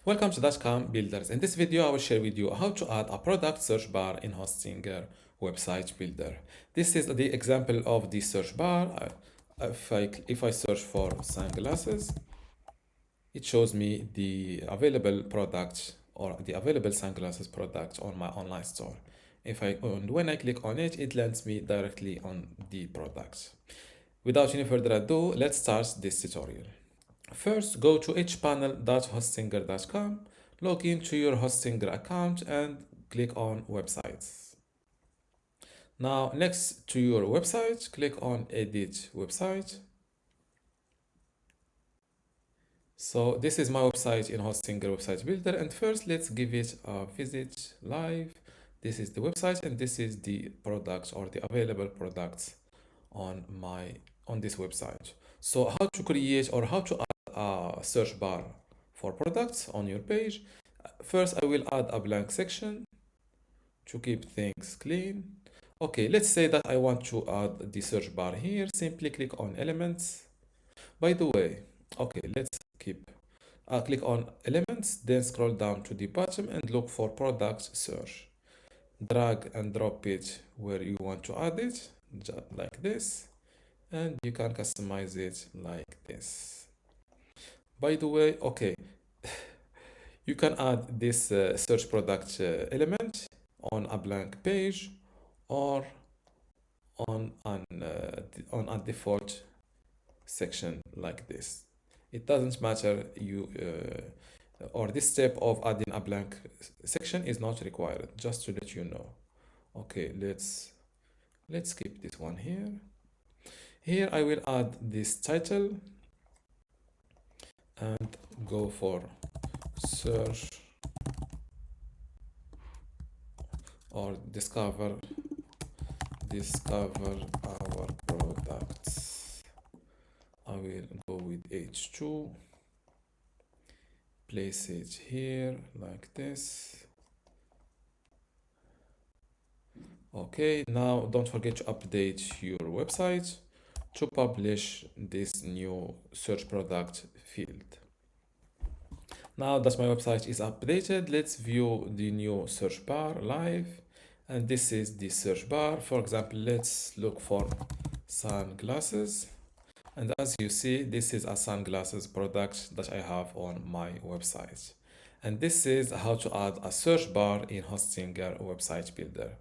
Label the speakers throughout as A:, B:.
A: Welcome to dotcom.builders. In this video, I will share with you how to add a product search bar in Hostinger website builder. This is the example of the search bar. If I search for sunglasses, it shows me the available products or the available sunglasses products on my online store. When I click on it, it lands me directly on the products. Without any further ado, let's start this tutorial. First, go to hpanel.hostinger.com, log into your Hostinger account and click on Websites. Now, next to your website, click on Edit Website. So this is my website in Hostinger Website Builder, and first let's give it a visit live. This is the website and this is the products or the available products on this website. So how to create or how to add a search bar for products on your page. First, I will add a blank section to keep things clean. Okay, let's say that I want to add the search bar here. Simply click on elements. By the way, okay, let's click on elements, then scroll down to the bottom and look for product search. Drag and drop it where you want to add it, just like this, and you can customize it like this. By the way, okay, you can add this search product element on a blank page or on a default section like this. It doesn't matter, or this step of adding a blank section is not required, just to let you know. Okay, let's keep this one here. Here I will add this title and go for search or discover our products. I will go with H2, place it here like this. Okay, now don't forget to update your website to publish this new search product field. Now that my website is updated, let's view the new search bar live. And this is the search bar. For example, let's look for sunglasses. And as you see, this is a sunglasses product that I have on my website. And this is how to add a search bar in Hostinger website builder.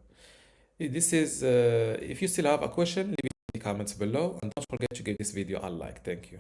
A: This is, if you still have a question, leave it in the comments below and don't forget to give this video a like. Thank you.